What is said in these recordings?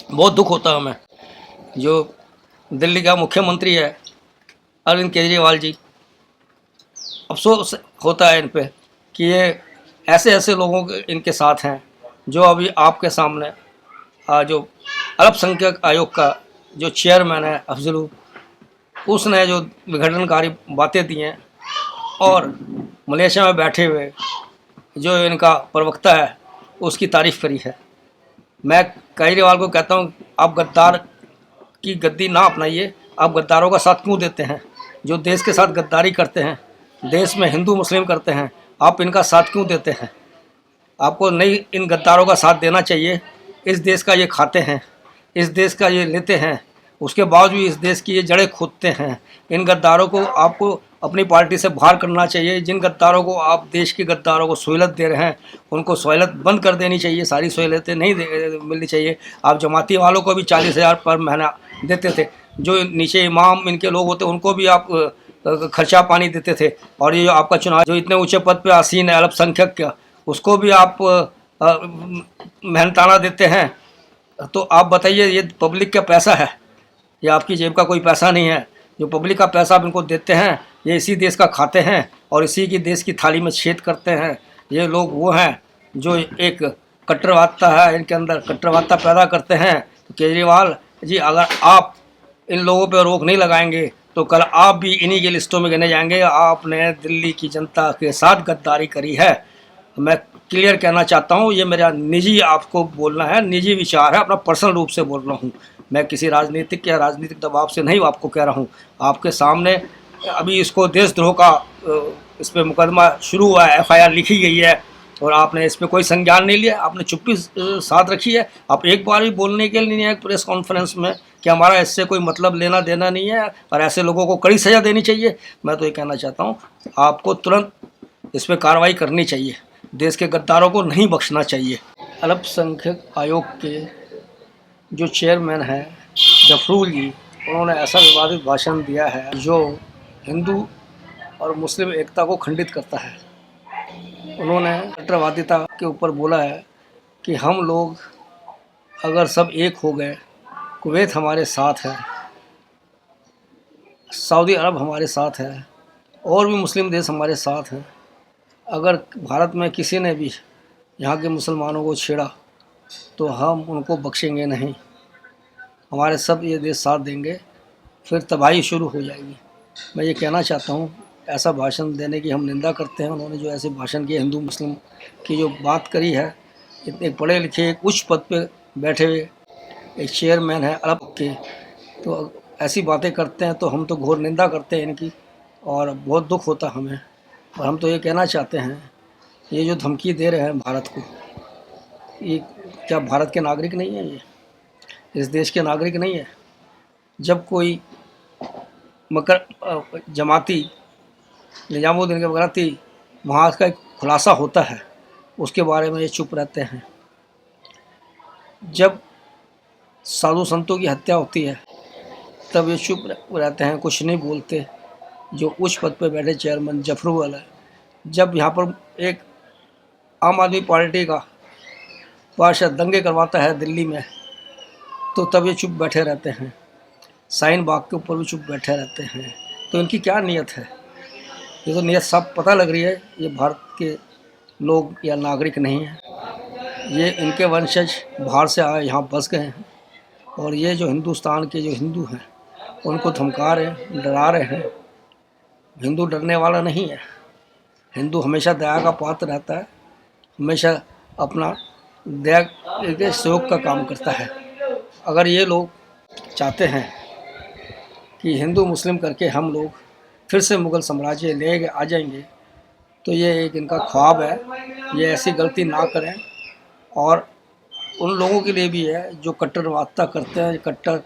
बहुत दुख होता है हमें। जो दिल्ली का मुख्यमंत्री है अरविंद केजरीवाल जी, अफसोस होता है इन पे कि ये ऐसे ऐसे लोगों के इनके साथ हैं जो अभी आपके सामने जो अल्पसंख्यक आयोग का जो चेयरमैन है अफजलू, उसने जो विघटनकारी बातें दी हैं और मलेशिया में बैठे हुए जो इनका प्रवक्ता है उसकी तारीफ़ करी है। मैं केजरीवाल को कहता हूँ, आप गद्दार की गद्दी ना अपनाइए। आप गद्दारों का साथ क्यों देते हैं? जो देश के साथ गद्दारी करते हैं, देश में हिंदू मुस्लिम करते हैं, आप इनका साथ क्यों देते हैं? आपको नहीं इन गद्दारों का साथ देना चाहिए। इस देश का ये खाते हैं, इस देश का ये लेते हैं, उसके बावजूद इस देश की ये जड़ें खोदते हैं। इन गद्दारों को आपको अपनी पार्टी से बाहर करना चाहिए। जिन गद्दारों को आप देश के गद्दारों को सहूलत दे रहे हैं, उनको सहूलत बंद कर देनी चाहिए। सारी सहूलतें नहीं मिलनी चाहिए। आप जमाती वालों को भी 40,000 पर महीना देते थे। जो नीचे इमाम इनके लोग होते उनको भी आप खर्चा पानी देते थे। और ये जो आपका चुनाव जो इतने ऊंचे पद पे आसीन है अल्पसंख्यक का, उसको भी आप मेहनताना देते हैं। तो आप बताइए, ये पब्लिक का पैसा है, ये आपकी जेब का कोई पैसा नहीं है। जो पब्लिक का पैसा आप इनको देते हैं, ये इसी देश का खाते हैं और इसी की देश की थाली में छेद करते हैं। ये लोग वो हैं जो एक कट्टरवादता है, इनके अंदर कट्टरवादता पैदा करते हैं। तो केजरीवाल जी, अगर आप इन लोगों पर रोक नहीं लगाएंगे तो कल आप भी इन्हीं की लिस्टों में गिने जाएंगे। आपने दिल्ली की जनता के साथ गद्दारी करी है। मैं क्लियर कहना चाहता हूँ, ये मेरा निजी आपको बोलना है, निजी विचार है, अपना पर्सनल रूप से बोल रहा हूँ। मैं किसी राजनीतिक या राजनीतिक दबाव से नहीं आपको कह रहा हूँ। आपके सामने अभी इसको देशद्रोह का इस पर मुकदमा शुरू हुआ है, एफआईआर लिखी गई है और आपने इस पर कोई संज्ञान नहीं लिया। आपने चुप्पी साथ रखी है। आप एक बार भी बोलने के लिए नहीं है प्रेस कॉन्फ्रेंस में कि हमारा इससे कोई मतलब लेना देना नहीं है और ऐसे लोगों को कड़ी सज़ा देनी चाहिए। मैं तो ये कहना चाहता हूँ, आपको तुरंत इस पर कार्रवाई करनी चाहिए। देश के गद्दारों को नहीं बख्शना चाहिए। अल्पसंख्यक आयोग के जो चेयरमैन हैं जफरूल जी, उन्होंने ऐसा विवादित भाषण दिया है जो हिंदू और मुस्लिम एकता को खंडित करता है। उन्होंने कट्टरवादिता के ऊपर बोला है कि हम लोग अगर सब एक हो गए, कुवैत हमारे साथ है, सऊदी अरब हमारे साथ है और भी मुस्लिम देश हमारे साथ हैं, अगर भारत में किसी ने भी यहाँ के मुसलमानों को छेड़ा तो हम उनको बख्शेंगे नहीं। हमारे सब ये देश साथ देंगे, फिर तबाही शुरू हो जाएगी। मैं ये कहना चाहता हूँ, ऐसा भाषण देने की हम निंदा करते हैं। उन्होंने जो ऐसे भाषण किए, हिंदू मुस्लिम की जो बात करी है, इतने पढ़े लिखे एक उच्च पद पे बैठे हुए एक चेयरमैन है अरब के, तो ऐसी बातें करते हैं तो हम तो घोर निंदा करते हैं इनकी और बहुत दुख होता हमें। और हम तो ये कहना चाहते हैं, ये जो धमकी दे रहे हैं भारत को, ये क्या भारत के नागरिक नहीं है? ये इस देश के नागरिक नहीं है? जब कोई जमाती निजामुद्दीन के बगराती वहाँ का एक खुलासा होता है, उसके बारे में ये चुप रहते हैं। जब साधु संतों की हत्या होती है तब ये चुप रहते हैं, कुछ नहीं बोलते। जो उच्च पद पर बैठे चेयरमैन जफरूल है, जब यहाँ पर एक आम आदमी पार्टी का पार्षद दंगे करवाता है दिल्ली में, तो तब ये चुप बैठे रहते हैं। शाहीन बाग के ऊपर भी चुप बैठे रहते हैं। तो इनकी क्या नीयत है? ये तो नीयत साफ पता लग रही है, ये भारत के लोग या नागरिक नहीं हैं। ये इनके वंशज बाहर से आए यहाँ बस गए हैं और ये जो हिंदुस्तान के जो हिंदू हैं उनको धमका रहे हैं, डरा रहे हैं। हिंदू डरने वाला नहीं है। हिंदू हमेशा दया का पात्र रहता है, हमेशा अपना दया के सहयोग का काम करता है। अगर ये लोग चाहते हैं कि हिंदू मुस्लिम करके हम लोग फिर से मुग़ल साम्राज्य ले आ जाएंगे, तो ये एक इनका ख्वाब है। ये ऐसी गलती ना करें। और उन लोगों के लिए भी है जो कट्टरवादिता करते हैं, कट्टर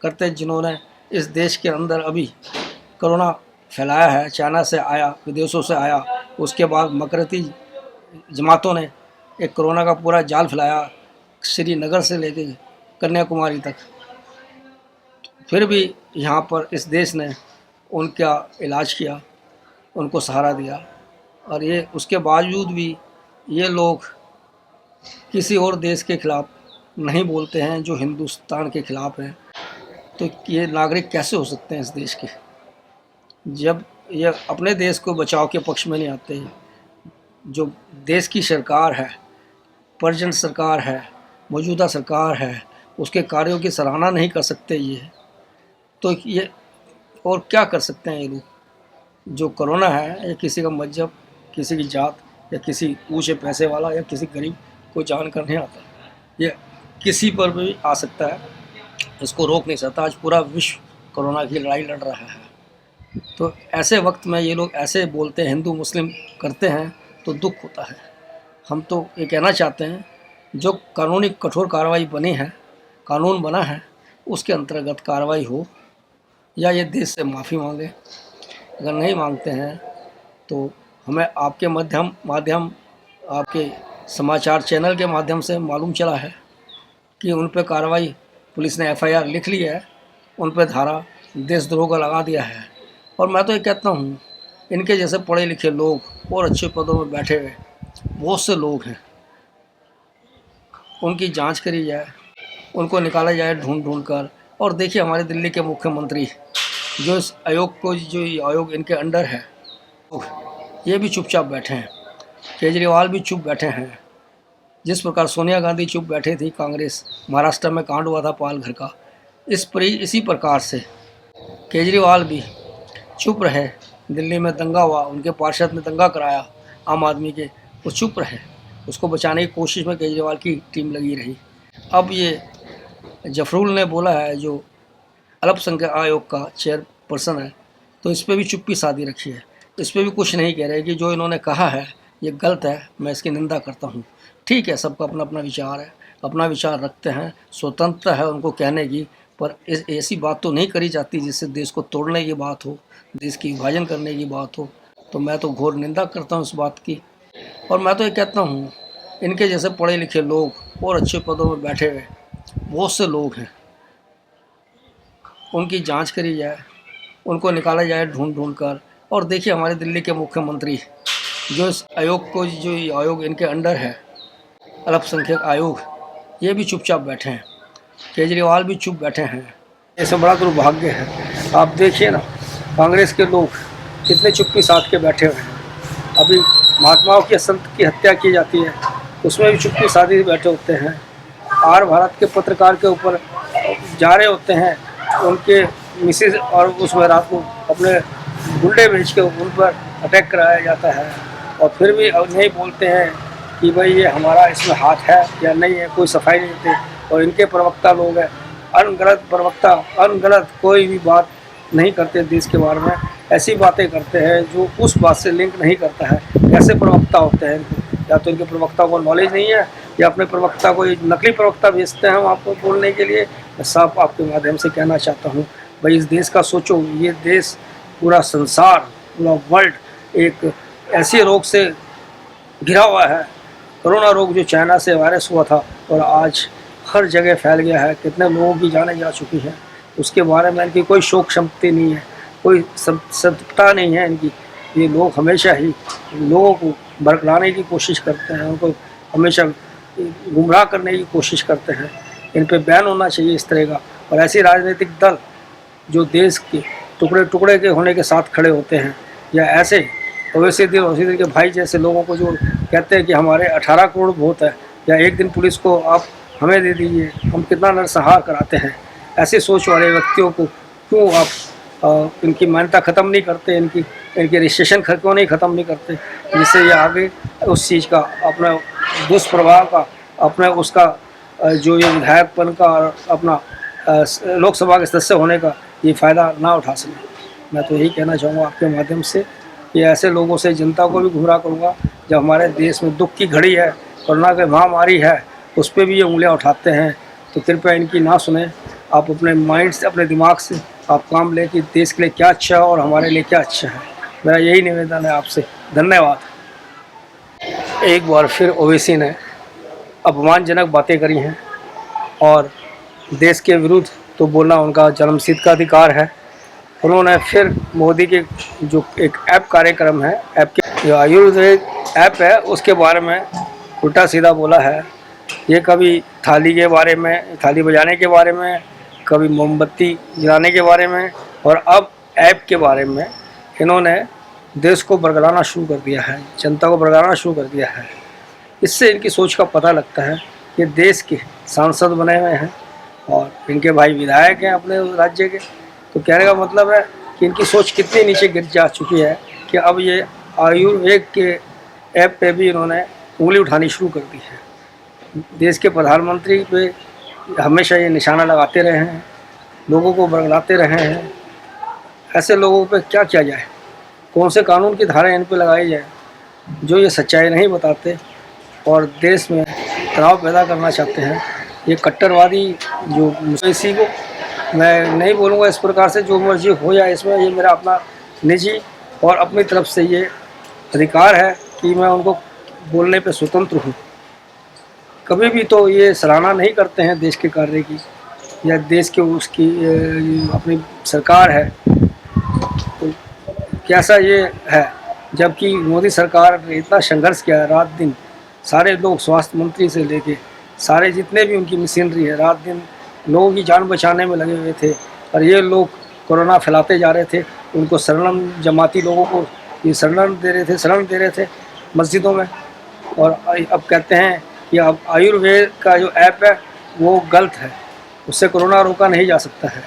करते हैं, जिन्होंने इस देश के अंदर अभी कोरोना फैलाया है, चाइना से आया, विदेशों से आया, उसके बाद मकरती जमातों ने एक कोरोना का पूरा जाल फैलाया श्रीनगर से लेकर कन्याकुमारी तक। फिर भी यहाँ पर इस देश ने उनका इलाज किया, उनको सहारा दिया और ये उसके बावजूद भी ये लोग किसी और देश के ख़िलाफ़ नहीं बोलते हैं, जो हिंदुस्तान के खिलाफ हैं, तो ये नागरिक कैसे हो सकते हैं इस देश के, जब ये अपने देश को बचाव के पक्ष में नहीं आते। जो देश की सरकार है, प्रेजेंट सरकार है, मौजूदा सरकार है, उसके कार्यों की सराहना नहीं कर सकते ये, तो ये और क्या कर सकते हैं ये लोग। जो कोरोना है, ये किसी का मजहब, किसी की जात, या किसी ऊँचे पैसे वाला या किसी गरीब को जान कर नहीं आता। ये किसी पर भी आ सकता है, इसको रोक नहीं सकता। आज पूरा विश्व कोरोना की लड़ाई लड़ रहा है। तो ऐसे वक्त में ये लोग ऐसे बोलते हैं, हिंदू मुस्लिम करते हैं, तो दुख होता है। हम तो ये कहना चाहते हैं, जो कानूनी कठोर कार्रवाई बनी है, कानून बना है, उसके अंतर्गत कार्रवाई हो, या ये देश से माफ़ी मांगे। अगर नहीं मांगते हैं तो हमें आपके माध्यम आपके समाचार चैनल के माध्यम से मालूम चला है कि उन पर कार्रवाई, पुलिस ने एफआईआर लिख ली है, उन पर धारा देशद्रोह का लगा दिया है। और मैं तो ये कहता हूँ, इनके जैसे पढ़े लिखे लोग और अच्छे पदों में बैठे हुए बहुत से लोग हैं, उनकी जांच करी जाए, उनको निकाला जाए ढूंढ ढूंढ कर। और देखिए, हमारे दिल्ली के मुख्यमंत्री जो इस आयोग को, जो आयोग इनके अंडर है, ये भी चुपचाप बैठे हैं। केजरीवाल भी चुप बैठे हैं। जिस प्रकार सोनिया गांधी चुप बैठे थी, कांग्रेस महाराष्ट्र में कांड हुआ था पालघर का, इसी प्रकार से केजरीवाल भी चुप रहे। दिल्ली में दंगा हुआ, उनके पार्षद ने दंगा कराया आम आदमी के, वो चुप रहे। उसको बचाने की कोशिश में केजरीवाल की टीम लगी रही। अब ये जफरूल ने बोला है, जो अल्पसंख्यक आयोग का चेयरपर्सन है, तो इस पर भी चुप्पी साधी रखी है। इस पर भी कुछ नहीं कह रहे कि जो इन्होंने कहा है ये गलत है, मैं इसकी निंदा करता हूँ। ठीक है, सबका अपना अपना विचार है, अपना विचार रखते हैं, स्वतंत्रता है उनको कहने की, पर ऐसी बात तो नहीं करी जाती जिससे देश को तोड़ने की बात हो, देश की विभाजन करने की बात हो। तो मैं तो घोर निंदा करता हूँ इस बात की। और मैं तो ये कहता हूँ, इनके जैसे पढ़े लिखे लोग और अच्छे पदों में बैठे हुए बहुत से लोग हैं, उनकी जांच करी जाए, उनको निकाला जाए ढूंढ ढूंढ कर। और देखिए, हमारे दिल्ली के मुख्यमंत्री जो इस आयोग को, जो आयोग इनके अंडर है, अल्पसंख्यक आयोग, ये भी चुपचाप बैठे हैं। केजरीवाल भी चुप बैठे हैं। ऐसे बड़ा दुर्भाग्य है। आप देखिए ना, कांग्रेस के लोग कितने चुप्पी साध के बैठे हुए हैं। अभी महात्माओं की संत की हत्या की जाती है, उसमें भी चुप्पी साधी बैठे होते हैं। आर भारत के पत्रकार के ऊपर जा रहे होते हैं, उनके मिसेज, और उसमें रात को अपने गुंडे भेज के उन पर अटैक कराया जाता है। और फिर भी नहीं बोलते हैं कि भाई ये हमारा इसमें हाथ है या नहीं है, कोई सफाई नहीं देते। और इनके प्रवक्ता लोग हैं, अनगढ़ प्रवक्ता, अनगढ़ कोई भी बात नहीं करते देश के बारे में, ऐसी बातें करते हैं जो उस बात से लिंक नहीं करता है। कैसे प्रवक्ता होते हैं इनको? या तो इनके प्रवक्ता को नॉलेज नहीं है, या अपने प्रवक्ता को एक नकली प्रवक्ता भेजते हैं हम आपको बोलने के लिए। मैं साफ आपके माध्यम से कहना चाहता हूँ, भाई इस देश का सोचो। ये देश, पूरा संसार, पूरा वर्ल्ड एक ऐसे रोग से घिरा हुआ है। कोरोना रोग जो चाइना से वायरस हुआ था और आज हर जगह फैल गया है, कितने लोगों की जानें जा चुकी हैं, उसके बारे में इनकी कोई शोक क्षमता नहीं है, कोई सत्यता नहीं है इनकी। ये लोग हमेशा ही लोगों को भड़काने की कोशिश करते हैं, उनको हमेशा गुमराह करने की कोशिश करते हैं। इन पे बैन होना चाहिए इस तरह का। और ऐसे राजनीतिक दल जो देश के टुकड़े टुकड़े के होने के साथ खड़े होते हैं, या ऐसे ओवैसी दिन के भाई जैसे लोगों को जो कहते हैं कि हमारे 18 करोड़ वोट है, या एक दिन पुलिस को आप हमें दे दीजिए, हम कितना नरसंहार कराते हैं। ऐसे सोच वाले व्यक्तियों को क्यों आप इनकी मान्यता ख़त्म नहीं करते, इनकी रजिस्ट्रेशन क्यों नहीं ख़त्म नहीं करते, जिससे ये आगे उस चीज़ का, अपना दुष्प्रभाव का, अपने उसका जो ये विधायकपन का और अपना लोकसभा के सदस्य होने का ये फ़ायदा ना उठा सकें। मैं तो यही कहना चाहूँगा आपके माध्यम से कि ऐसे लोगों से जनता को भी गुमराह करूँगा। जब हमारे देश में दुख की घड़ी है, कोरोना की महामारी है, उस पर भी ये उंगलियाँ उठाते हैं, तो कृपया इनकी ना सुने। आप अपने माइंड से, अपने दिमाग से आप काम लें कि देश के लिए क्या अच्छा है और हमारे लिए क्या अच्छा है। मेरा यही निवेदन है आपसे। धन्यवाद। एक बार फिर ओवैसी ने अपमानजनक बातें करी हैं, और देश के विरुद्ध तो बोलना उनका जन्मसिद्ध का अधिकार है। उन्होंने फिर मोदी के जो एक ऐप कार्यक्रम है, ऐप के जो आयुर्वेद ऐप है, उसके बारे में उल्टा सीधा बोला है ये कभी थाली के बारे में, थाली बजाने के बारे में, कभी मोमबत्ती जलाने के बारे में, और अब ऐप के बारे में इन्होंने देश को बरगलाना शुरू कर दिया है, जनता को बरगलाना शुरू कर दिया है। इससे इनकी सोच का पता लगता है। ये देश के सांसद बने हुए हैं और इनके भाई विधायक हैं अपने राज्य के। तो कहने का मतलब है कि इनकी सोच कितनी नीचे गिर जा चुकी है कि अब ये आयुर्वेद के ऐप पे भी इन्होंने उंगली उठानी शुरू कर दी है। देश के प्रधानमंत्री पे हमेशा ये निशाना लगाते रहे हैं, लोगों को बरगलाते रहे हैं। ऐसे लोगों पे क्या किया जाए, कौन से कानून की धाराएं इन पे लगाई जाए जो ये सच्चाई नहीं बताते और देश में तनाव पैदा करना चाहते हैं। ये कट्टरवादी जो इसी को मैं नहीं बोलूँगा इस प्रकार से, जो मर्जी हो जाए इसमें, ये मेरा अपना निजी और अपनी तरफ से ये अधिकार है कि मैं उनको बोलने पे स्वतंत्र हूँ। कभी भी तो ये सराहना नहीं करते हैं देश के कार्य की या देश के उसकी अपनी सरकार है तो कैसा ये है। जबकि मोदी सरकार ने इतना संघर्ष किया है, रात दिन सारे लोग, स्वास्थ्य मंत्री से लेके सारे जितने भी उनकी मशीनरी है, रात दिन लोगों की जान बचाने में लगे हुए थे। और ये लोग कोरोना फैलाते जा रहे थे, उनको शरण जमाती लोगों को ये शरण दे रहे थे मस्जिदों में। और अब कहते हैं कि अब आयुर्वेद का जो ऐप है वो गलत है, उससे कोरोना रोका नहीं जा सकता है।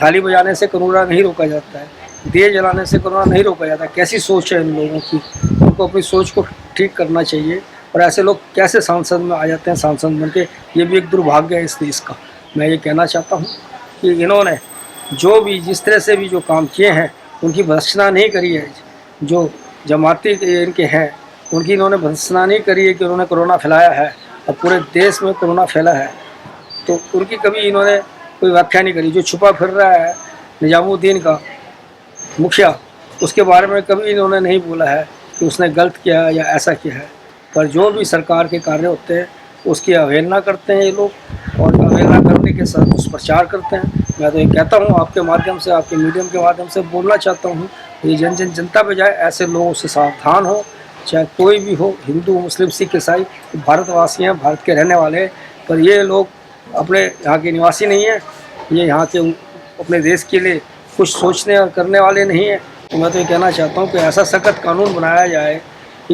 थाली बजाने से कोरोना नहीं रोका जाता है, दिए जलाने से कोरोना नहीं रोका जाता। कैसी सोच है इन लोगों की, उनको अपनी सोच को ठीक करना चाहिए। और ऐसे लोग कैसे सांसद में आ जाते हैं, सांसद बन के, ये भी एक दुर्भाग्य है इस देश का। मैं ये कहना चाहता हूँ कि इन्होंने जो भी जिस तरह से भी जो काम किए हैं उनकी भर्त्सना नहीं करी है। जो जमाती इनके हैं उनकी इन्होंने भर्त्सना नहीं करी है कि उन्होंने कोरोना फैलाया है और पूरे देश में कोरोना फैला है, तो उनकी कभी इन्होंने कोई व्याख्या नहीं करी। जो छुपा फिर रहा है निजामुद्दीन का मुखिया, उसके बारे में कभी इन्होंने नहीं बोला है कि उसने गलत किया है या ऐसा किया है। पर जो भी सरकार के कार्य होते हैं उसकी अवहेलना करते हैं ये लोग, और अवहेलना करने के साथ दुष्प्रचार करते हैं। मैं तो ये कहता हूँ आपके माध्यम से, आपके मीडियम के माध्यम से बोलना चाहता हूँ, ये जनता पे जाए, ऐसे लोगों से सावधान हो, चाहे कोई भी हो, हिंदू मुस्लिम सिख ईसाई, भारतवासी हैं, भारत के रहने वाले हैं। पर ये लोग अपने यहाँ के निवासी नहीं हैं, ये यहाँ के अपने देश के लिए कुछ सोचने और करने वाले नहीं हैं। तो मैं तो ये कहना चाहता हूँ कि ऐसा सख्त कानून बनाया जाए